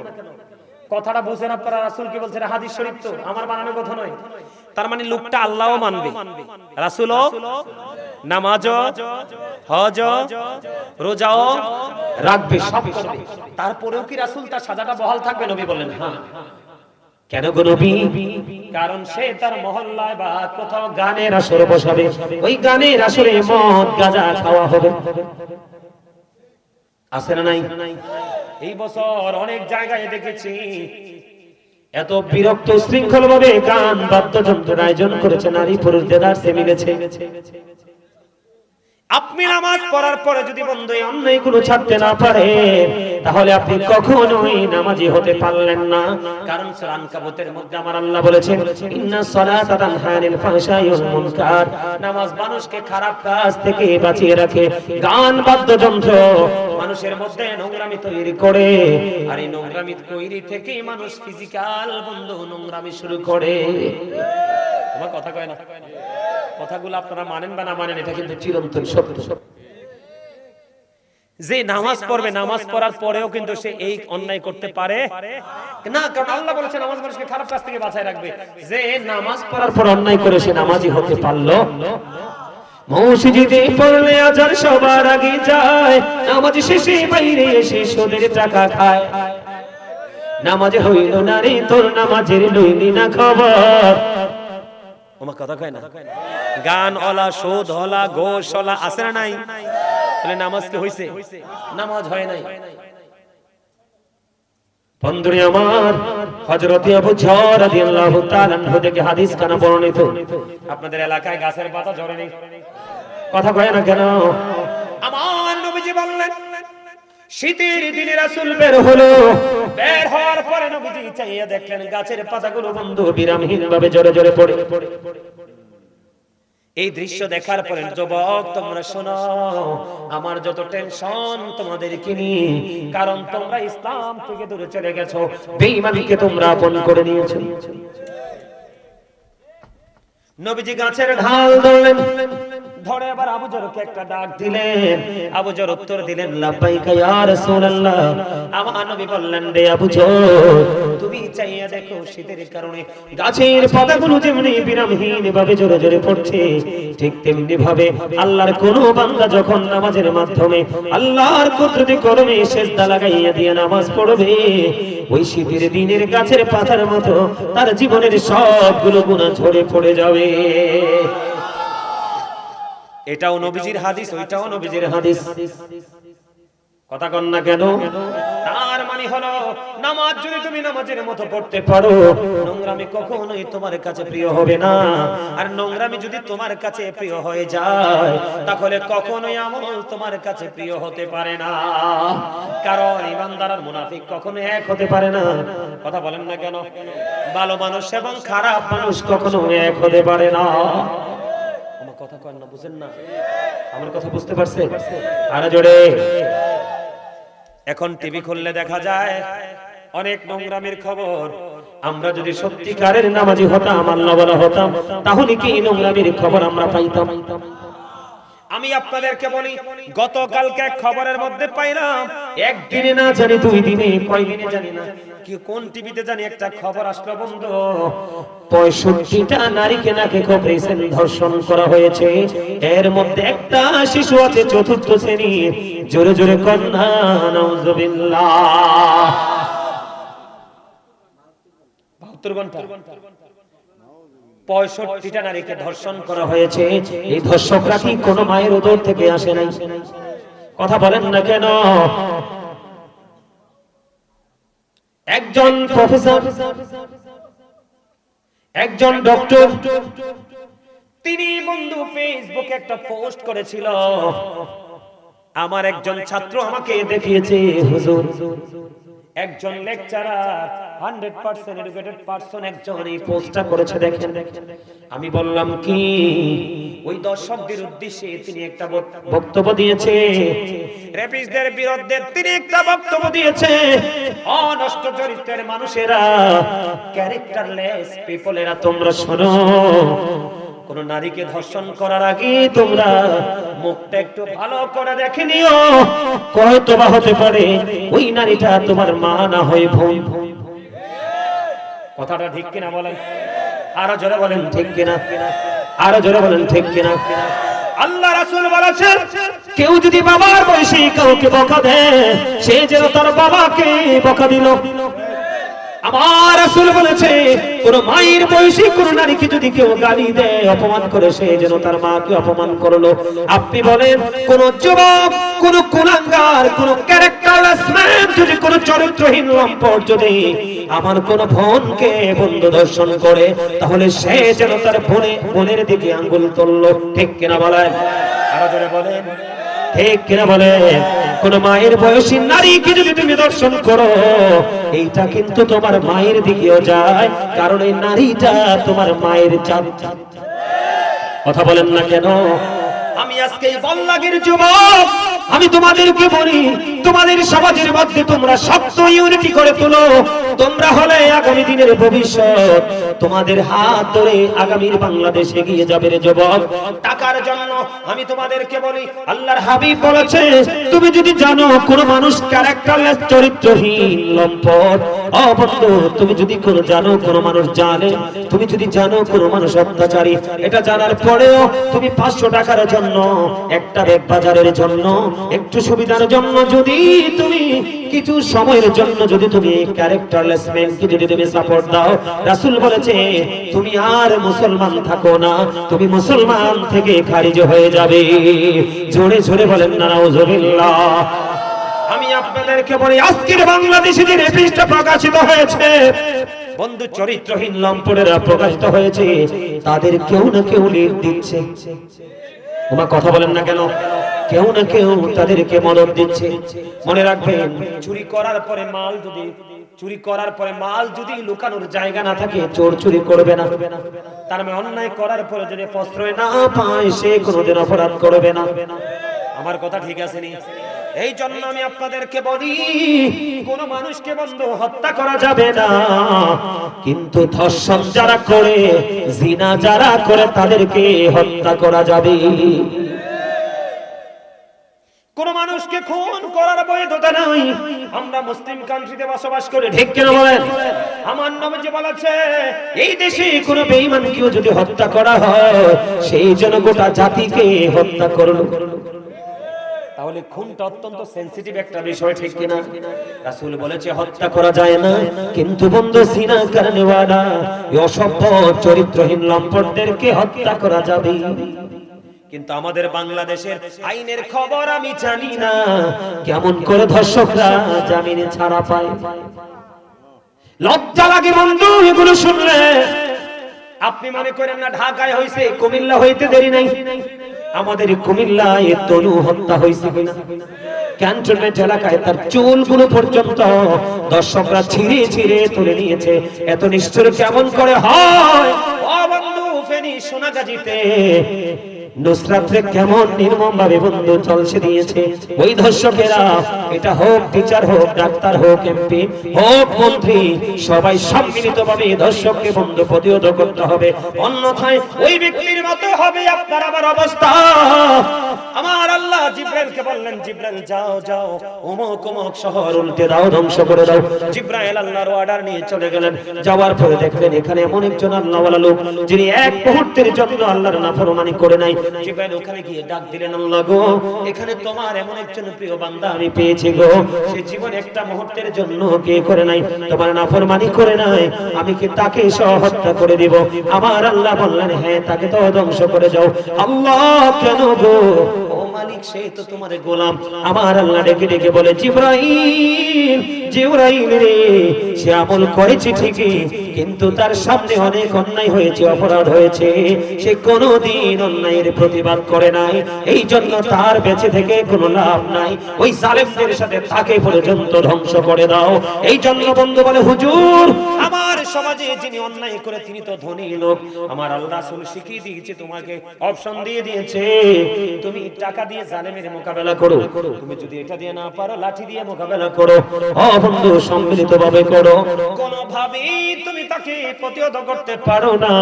কথাটা বুঝেন আপনারা? রাসূল কি বলছেন? হাদিস শরীফ তো, আমার বানানো কথা নয়। তার মানে লোকটা আল্লাহও মানবে, রাসূলও, নামাজও, হজও, রোজাও রাখবে, সব করবে। তারপরেও কি রাসূল তার সাজাটা বহাল থাকবে? নবী বললেন হ্যাঁ। কেন গো নবী? কারণ সে তার মহল্লায় বা কোথাও গানের আসর বসাবে, ওই গানের আসরে মদ গাঁজা খাওয়া হবে। আছে না নাই? এই বছর অনেক জায়গায় দেখেছি এত বিরক্ত শৃঙ্খল ভাবে গান বাদ্যযন্ত্রের আয়োজন করেছে, নারী পুরুষ দেদারসে মিলেছে। আপনি নামাজ পড়ার পরে যদি বন্ধু অন্যায় কোনো ছাড়তে না পারে, তাহলে আপনি কখনোই নামাজি হতে পারলেন না। কারণ সূরা আনকাবুতের মধ্যে আমার আল্লাহ বলেছেন ইন্নাস সালাতা তানহা আনিল ফাহশাই ওয়াল মুনকার, নামাজ মানুষকে খারাপ কাজ থেকে বাঁচিয়ে রাখে। গান বাদ্যযন্ত্র মানুষের মধ্যে নোংরামি তৈরি করে, আর এই নোংরামি তৈরি থেকে মানুষ ফিজিক্যাল বন্ধু নোংরামি শুরু করে। তোমার কথা কয় না? কথাগুলো আপনারা মানেন বা না মানেন, এটা কিন্তু চিরন্তন সত্য। যে নামাজ পড়বে, নামাজ পড়ার পরেও কিন্তু সে এই অন্যায় করতে পারে না, কারণ আল্লাহ বলেছেন নামাজ মানুষকে খারাপ কাজ থেকে বাঁচায় রাখবে। যে নামাজ পড়ার পর অন্যায় করে সে নামাজি হতে পারলো? মসজিদে পড়লে আজান সবার আগে যায়, নামাজ শেষে বাইরে এসে সুদের টাকা খায়। নামাজ হইল না রে তোর, নামাজের লইলি না খবর। আমার কথা কয় না? গান ওলা, সুদ ওলা, গোশ ওলা আছে না নাই? তাহলে নামাজ কি হইছে? নামাজ হয় নাই। বন্ধুরে আমার, হযরত আবু যর রাদিয়াল্লাহু তাআলা আনহু থেকে হাদিস কানা বর্ণিত। আপনাদের এলাকায় গাছের পাতা ঝরে নেই, কথা কয় না কেন? আমার নবীজি বললেন, শীতের দিনে রাসূল বের হলো, বের হওয়ার পরে নবীজি চাইয়া দেখলেন গাছের পাতাগুলো বন্ধু বিরামহীন ভাবে ঝরে ঝরে পড়ে। এই দৃশ্য দেখার পরে যুবক তোমরা শোনো, আমার যত টেনশন তোমাদেরকে নিয়ে, কারণ তোমরা ইসলাম থেকে দূরে চলে গেছো, বেঈমানকে তোমরা আপন করে নিয়েছো। নবীজি গাছের ঢাল ধরলেন, ধরে আবার আবু যরকে একটা ডাক দিলেন। আবু যর উত্তর দিলেন, লাব্বাইকা ইয়া রাসূলুল্লাহ। আমার নবী বললেন, রে আবু যর, তুমি চাইয়া দেখো শীতের কারণে গাছের পাতাগুলো যেমনি বিরামহীন ভাবে ঝরে ঝরে পড়ছে, ঠিক তেমনি ভাবে আল্লাহর কোন বান্দা যখন নামাজের মাধ্যমে আল্লাহর কুদরতি কর্মে সিজদা লাগাইয়া দিয়ে নামাজ পড়বে, ওই শীতের দিনের গাছের পাতার মতো তার জীবনের সবগুলো গুনাহ ঝরে পড়ে যাবে। এটাও নবীজির হাদিস, ওইটাও নবীজির হাদিস, কথা কন না কেন? তার মানে হলো নামাজ যদি তুমি নামাজের মতো পড়তে পারো, নোংরামি কখনোই তোমার কাছে প্রিয় হবে না। আর নোংরামি যদি তোমার কাছে প্রিয় হয়ে যায়, তাহলে কখনোই আমল তোমার কাছে প্রিয় হতে পারে না। কারণ ইমানদার আর মুনাফিক কখনো এক হতে পারে না, কথা বলেন না কেন? ভালো মানুষ এবং খারাপ মানুষ কখনো এক হতে পারে না। আমার কথা কন না, বুঝেন না? আমার কথা বুঝতে পারছে? আরে জোরে। এখন টিভি খুললে দেখা যায় অনেক নোংরামির খবর। আমরা যদি সত্যিকারের নামাজি হতাম, আল্লাহ ওয়ালা হতাম, তাহলে কি নোংরামির খবর আমরা পাইতাম? আমি আপনাদেরকে বলি, গতকালকে এক খবরের মধ্যে পাইলাম, একদিনে না জানি দুই দিনে, কয়দিনে জানি না, কি কোন টিভিতে জানি একটা খবর আসলো বন্ধু, 65টা নারীকে নাকি কবরেছেন, ধর্ষণ করা হয়েছে। এর মধ্যে একটা শিশু আছে চতুর্থ শ্রেণীর। জোরে জোরে কন্যা নাউজুবিল্লাহ। 72 ঘন্টা 65টা নারীকে ধর্ষণ করা হয়েছে। এই ধর্ষকরা কি কোনো মায়ের উদর থেকে আসে নাই? কথা বলেন না কেন? একজন প্রফেসর, একজন ডক্টর, তিনি বন্ধু ফেসবুকে একটা পোস্ট করেছিল। আমার একজন ছাত্র আমাকে দেখিয়েছে, হুজুর, একজন লেকচারার 100% এডুকেটেড পারসন একজন এই পোস্টটা করেছে, দেখেন। আমি বললাম কি, ওই দর্শকদের উদ্দেশ্যে তিনি একটা বক্তব্য দিয়েছে, রেপিস্টদের বিরুদ্ধে তিনি একটা বক্তব্য দিয়েছে। অনষ্ট চরিত্রের মানুষেরা, ক্যারেক্টারলেস পিপলেরা, তোমরা শোনো, কোন নারীকে ধর্ষণ করার আগে তোমরা মুখটা একটু ভালো করে দেখে নিও, হয়তো বা হতে পারে ওই নারীটা তোমার মা না হয় বোন। কথাটা ঠিক কিনা বলেন? আরো জোরে বলেন ঠিক কিনা? আরো জোরে বলেন ঠিক কিনা? আল্লাহ রাসূল বলেছেন, কেউ যদি বাবার বয়সী কাউকে বকা দেয়, সে যেন তার বাবাকে বকা দিল। আমার রাসূল বলেছে, কোন মায়ের বয়সী কোন নারীকে যদি কেউ গালি দেয়, অপমান করে, সে যেন তার মাকে অপমান করলো। আপনি বলেন, কোন যুবক, কোন কুলাঙ্গার, কোন ক্যারেক্টারলেস ম্যান যদি কোন চরিত্রহীন লম্পট যদি আমার কোন বোনকে বন্ধু দর্শন করে, তাহলে সে যেন তার বোনের দিকে আঙ্গুল তুললো। ঠিক কিনা বলেন? আরো জোরে বলেন ঠিক কিনা বলেন? কোন মায়ের বয়সী নারীকে যদি তুমি দর্শন করো, এইটা কিন্তু তোমার মায়ের দিকেও যায়, কারণ এই নারীটা তোমার মায়ের জাত। কথা বলেন না কেন? আমি আজকে বল্লাগের যুবক, আমি তোমাদেরকে বলি, তোমাদের সমাজের মধ্যে তোমরা শক্ত ইউনিটি করে তোলো। তোমরা হলে আগামী দিনের ভবিষ্যৎ। তোমাদের হাত ধরে আগামীর বাংলাদেশ এগিয়ে যাবে রে যুবক। টাকার জন্য আমি তোমাদেরকে বলি, আল্লাহর হাবিব বলেছে, তুমি যদি জানো কোন মানুষ ক্যারেক্টারলেস, চরিত্রহীন, লম্পট, অভদ্র, তুমি যদি কোন জানো কোন মানুষ জানে, তুমি যদি জানো কোন মানুষ অত্যাচারী, এটা জানার পরেও তুমি 500 টাকার জন্য জন্য, একটা ব্যাগ বাজারের জন্য, একটু সুবিধার জন্য যদি তুমি কিছু সময়ের জন্য যদি তুমি ক্যারেক্টারলেসমেন্টকে যদি তুমি সাপোর্ট দাও, রাসূল বলেছে তুমি আর মুসলমান থাকো না, তুমি মুসলমান থেকে খারিজ হয়ে যাবে। জোরে জোরে বলেন না নাউজুবিল্লাহ। আমি আপনাদেরকে বলি, আজকের বাংলাদেশে যে রেপিস্টটা প্রকাশিত হয়েছে, বন্ধু চরিত্রহীন লম্পটেরা প্রকাশিত হয়েছে, তাদের কেউ না কেউ লিড দিচ্ছে। ওমা কথা বলেন না কেন? কেউ না কেউ তাদেরকে মদত দিচ্ছে। মনে রাখবেন, চুরি করার পরে মাল যদি লুকানোর জায়গা না থাকে, চোর চুরি করবে না। তার মানে অন্যায় করার পরে যদি প্রশ্রয় না পায়, সে কোনোদিন অপরাধ করবে না। আমার কথা ঠিক আছে নি? এই জন্য আমি আপনাদেরকে বলি, কোন মানুষকে বন্ধু হত্যা করা যাবে না, কিন্তু ধর্ষণ যারা করে, জিনা যারা করে, তাদেরকে হত্যা করা যাবে। কোন মানুষকে খুন করার বৈধতা নাই। আমরা মুসলিম কান্ট্রিতে বসবাস করি, ঠিক কেন বলেন? আমার নবীজি বলেছে, এই দেশে কোন বেঈমানকেও যদি হত্যা করা হয়, সেই জন্য গোটা জাতিকে হত্যা করলো। তাহলে খুনটা অত্যন্ত সেনসিটিভ একটা বিষয়, ঠিক কিনা? রাসূল বলেছে হত্যা করা যায় না, কিন্তু বন্ধু জিনা করনেওয়ালা, এই অসভ্য চরিত্রহীন লম্পটদেরকে হত্যা করা যাবে। কিন্তু আমাদের বাংলাদেশের আইনের খবর আমি জানি না, কেমন করে ধর্ষকরা জামিনে ছাড়া পায়। লজ্জা লাগে বন্ধু এগুলো শুনলে। আপনি মনে করেন না ঢাকায় হইছে, কুমিল্লা হইতে দেরি নাই। আমাদের কুমিল্লায় তনু হত্যা হয়েছে কিনা? ক্যান্টনমেন্ট এলাকায় তার চুলগুলো পর্যন্ত দর্শকরা ছিঁড়ে ছিঁড়ে তুলে নিয়েছে। এত নিষ্ঠুর কেমন করে হয়? ও বন্ধু, ফেনী সোনাগাজীতে নুসরাতরে কেমন নির্মম ভাবে বন্ধু চলছে দিয়েছে ওই ধর্ষকেরা। এটা হোক টিচার, হোক ডাক্তার, হোক এমপি, হোক মন্ত্রী, সবাই সম্মিলিত ভাবে ধর্ষককে বন্ধু প্রতিহত করতে হবে, অন্যথায় ওই ব্যক্তির মতো হবে আপনার আমার অবস্থা। আমার আল্লাহ জিব্রাইলকে বললেন, জিব্রাইল যাও যাও, অমুক অমুক শহর উল্টে দাও, ধ্বংস করে দাও। জিব্রাইল আল্লাহর অর্ডার নিয়ে চলে গেলেন। যাওয়ার পরে দেখলেন এখানে এমন একজন আল্লাহওয়ালা লোক, যিনি এক মুহূর্তের জন্য আল্লাহর নাফরমানি করে নাই। জিব্রাইল ওখানে গিয়ে ডাক দিলেন, আল্লাহ গো, এখানে তোমার এমন একজন প্রিয় বান্দা আমি পেয়েছি গো, সে জীবন একটা মুহূর্তের জন্য কে করে নাই, তোমার নাফরমানি করে নাই, আমি কি তাকে সহ হত্যা করে দিব? আমার আল্লাহ বললেন, হ্যাঁ, তাকে তো ধ্বংস করে যাও। আল্লাহ কেন গো? ও মালিক, সে তো তোমার গোলাম। আমার আল্লাহ ডেকে ডেকে বলে, জিব্রাইল, জিব্রাইল রে, সে আমল করেছে ঠিকই, কিন্তু তার সামনে অনেক অন্যায় হয়েছে, অপরাধ হয়েছে, সে কোনোদিন অন্যায়ের প্রতিবাদ করে নাই, এই জন্য তার বেঁচে থেকে কোনো লাভ নাই। ওই জালেমদের সাথে তাকে পর্যন্ত ধ্বংস করে দাও। এই জন্য বন্ধু বলে, হুজুর, আমার সমাজে যিনি অন্যায় করে তিনি তো ধনী লোক। আমার আল্লাহ রাসূল শিখিয়ে দিয়েছে, তোমাকে অপশন দিয়ে দিয়েছে, তুমি টাকা দিয়ে জালেমের মোকাবেলা করো, তুমি যদি এটা দিয়ে না পারো লাঠি দিয়ে মোকাবেলা করো। ও বন্ধু, সম্মিলিতভাবে করো, কোনোভাবেই তুমি তাকে প্রতিহত করতে পারো না।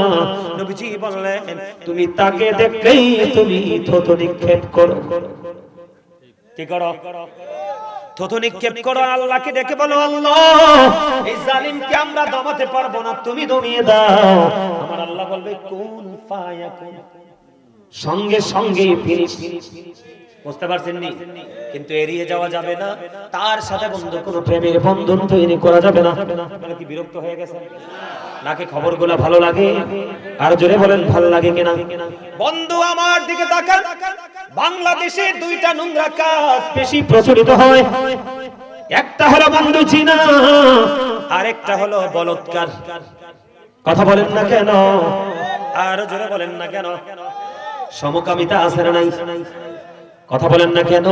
নবীজি বললেন, তুমি তাকে দেখলেই তুমি থুতু নিক্ষেপ করো। কি করো? থুতু নিক্ষেপ করো। আল্লাহকে ডেকে বলো, আল্লাহ, এই জালিমকে আমরা দমাতে পারবো না, তুমি দমিয়ে দাও। আমার আল্লাহ বলবে, কুন ফায়াকুন, সঙ্গে সঙ্গে ফিনিশ। বুঝতে পারছেন নি? কিন্তু এড়িয়ে যাওয়া যাবে না, তার সাথে বন্ধু কোনো প্রেমের বন্ধন তৈরি করা যাবে না। মানে কি বিরক্ত হয়ে গেছে নাকি খবরগুলো ভালো লাগে? আর জোরে বলেন, ভালো লাগে কিনা? বন্ধু আমার দিকে তাকান। বাংলাদেশে দুইটা নোংরা কাজ বেশি প্রচলিত হয়, একটা হলো বন্ধু জিনা, আর একটা হলো বলাৎকার। কথা বলেন না কেন? আর জোরে বলেন না কেন? সমকামিতা আছে না নাই? কথা বলেন না কেন?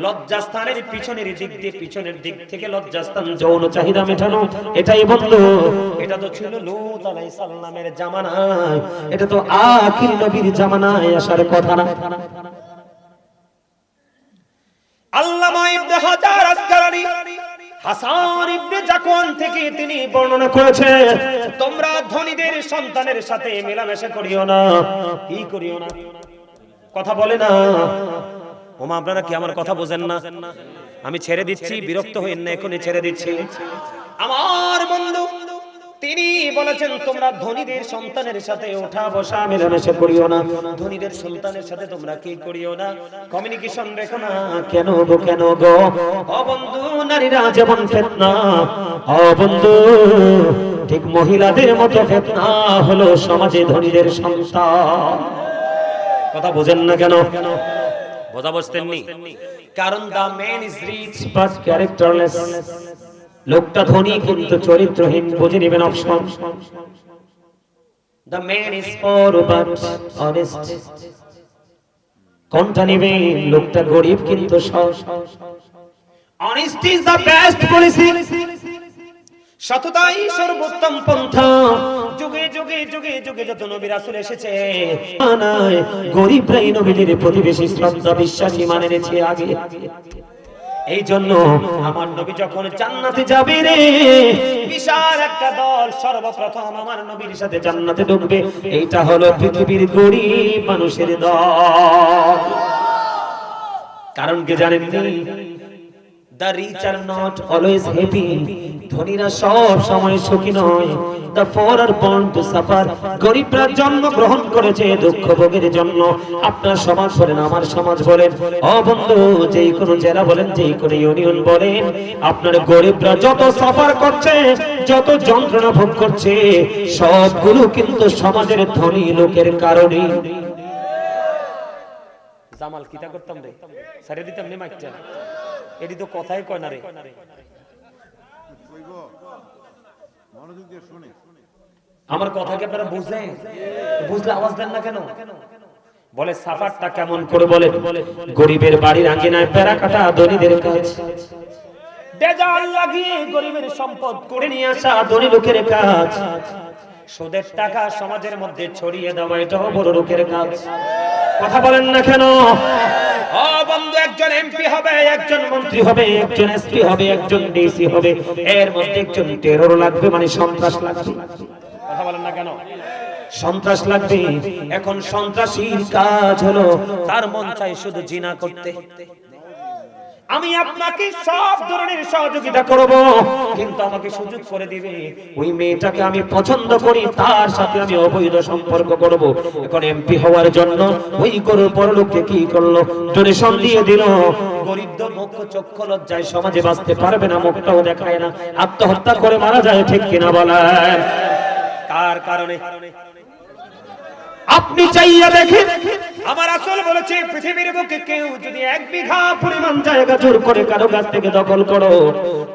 লজ্জাস্থানের পিছনের দিক থেকে লজ্জাস্থান যৌন চাহিদা মেটানো, এটাই বন্ধু। এটা তো ছিল লূত আলাইহিস সালামের জামানায়, এটা তো আখির নবীর জামানায় আসার কথা না। আল্লামা ইবনে হাজার আসকালানি হাসান ইবনে জাকওয়ান থেকে তিনি বর্ণনা করেছে, তোমরা ধনীদের সন্তানের সাথে মেলামেশা করিও না। কি করিও না? কথা বলে না। ওমা, আপনারা কি আমার কথা বোঝেন না? আমি ছেড়ে দিচ্ছি, বিরক্ত হইেন না, এখনই ছেড়ে দিচ্ছি। আমার বন্ধু, তিনি বলেছেন তোমরা ধনীদের সন্তানের সাথে ওঠা বসা মেলামেশা করিও না, ধনীদের সন্তানের সাথে তোমরা কি করিও না, কমিউনিকেশন রেখো না। কেন গো, কেন গো? ও বন্ধু, নারীরা যেমন ফিতনা, ও বন্ধু ঠিক মহিলাদের মতো ফিতনা হলো সমাজে ধনীদের সন্তান। কথা বোঝেন না কেন? বোঝা বুঝতেননি? কারণ the man is rich but characterless. লোকটা ধনী কিন্তু চরিত্রহীন, বুঝে নেবেন option. The man is poor but honest. কোনটা নেবেন? লোকটা গরিব কিন্তু সৎ। Honesty is the best policy. সততাই সর্বোত্তম পন্থা। যুগে যুগে যুগে যুগে যত নবী রাসূল এসেছে, গরিবরাই নবীদের প্রতিবেশী শ্রদ্ধা বিশ্বাসী মানে এনেছে আগে। এই জন্য আমার নবী যখন জান্নাতে যাবে রে, বিশাল একটা দল সর্বপ্রথম আমার নবীর সাথে জান্নাতে ঢুকবে। এইটা হলো পৃথিবীর গরিব মানুষের দল। কারণ কি জানেন? The rich are not always happy. ধনীরা সব সময় সুখী নয়। The poor are born to suffer. গরিবরা জন্ম গ্রহণ করেছে দুঃখ ভোগের জন্য। আপনার সমাজ বলেন, আমার সমাজ বলেন, ও বন্ধু যেই কোনো জেলা বলেন, যেই কোনো ইউনিয়ন বলেন, আপনার গরিবরা যত সাফার করছে, যত যন্ত্রণা ভোগ করছে, সবগুলো কিন্তু সমাজের ধনী লোকের কারণে। জামাল কিটা করতাম রে, সারে দিতাম নে মাইকটা। এটি তো কথাই কয় না রে। আমার কথা কি আপনারা বুঝলেন? বুঝলে আওয়াজ দেন না কেন? বলে সাফারটা কেমন করে? বলে গরিবের বাড়ির আঙ্গিনায় পেরা কাটা ধনীদের কাজ, ডেজাল লাগিয়ে গরিবের সম্পদ করে নিয়ে আসা ধনী লোকের কাজ, সুদের টাকা সমাজের মধ্যে ছড়িয়ে দেওয়া এটাও বড় লোকের কাজ। কথা বলেন না কেন? ও বন্ধু, একজন এমপি হবে, একজন মন্ত্রী হবে, একজন এসপি হবে, একজন ডিসি হবে, এর মধ্যে একজন টেরর লাগবে, মানে সন্ত্রাস লাগবে। কথা বলেন না কেন? সন্ত্রাস লাগবে। এখন সন্ত্রাসীর কাজ হলো তার মন চাই শুধু জিনা করতে। আমি আপনাকে সব ধরনের সহযোগিতা করব, কিন্তু আমাকে সুযোগ করে দিবে ওই মেয়েটাকে আমি পছন্দ করি, তার সাথে আমি অবৈধ সম্পর্ক করব। এখন এমপি হওয়ার জন্য ওই গরুর পরলোককে কি করলো? ডোনেশন দিয়ে দিল। গরিব মুখ চক্ষু লজ্জায় সমাজে বাঁচতে পারবে না, মুখটাও দেখায় না, আত্মহত্যা করে মারা যায়। ঠিক কিনা বলেন? কার কারণে? আপনি চাইয়া দেখেন, আমার রাসূল বলেছে পৃথিবীর বুকে কেউ যদি 1 বিঘা পরিমাণ জায়গা জোর করে কারো কাছ থেকে দখল করো,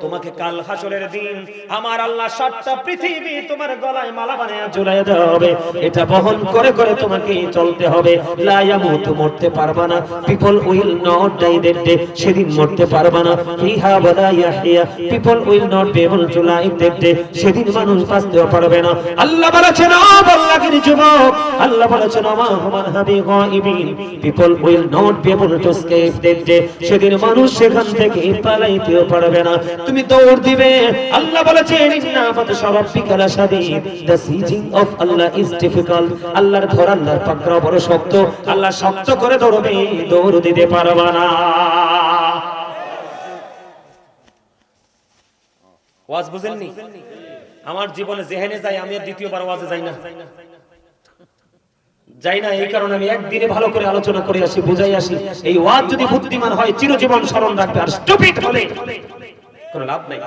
তোমাকে কাল হাসরের দিন আমার আল্লাহ 7টা পৃথিবী তোমার গলায় মালা বানায়া ঝুলাইয়া দেওয়া হবে। এটা বহন করে করে তোমাকে চলতে হবে। লা ইয়ামুতু, মরতে পারবা না। People will not die that day, সেদিন মরতে পারবা না। ফিহা ওয়ালা ইয়াহইয়া, people will not be able to live that day, সেদিন মানুষ বাঁচতে পারবে না। আল্লাহ বলেছেন, ও বল্লাগির যুবক, আল্লাহ বলেছেন, আমা হুমান হাবি গায়িবিন, people will not be able to escape that day, সেদিন মানুষ সেখান থেকে পালাইতেও পারবে না। তুমি দৌড় দিবে। আল্লাহ বলেছেন, ইন্না বাতশা রাব্বিকা লাশাদীদ, the seizing of Allah is difficult. আল্লাহর ধর, আল্লাহর পাকড়াও বড় শক্ত। আল্লাহ শক্ত করে ধরবে, দৌড় দিতে পারবে না। ওয়াজ বুঝেননি? আমার জীবনে যেখানে যাই আমি আর দ্বিতীয়বার ওয়াজে যাই না, যাই না। এই কারণে আমি একদিনে ভালো করে আলোচনা করে আসি, বুঝাই আসি। এই ওয়াজ যদি বুদ্ধিমান হয় চিরজীবন স্মরণ রাখবে, আর স্টুপিড হলে কোনো লাভ নাই।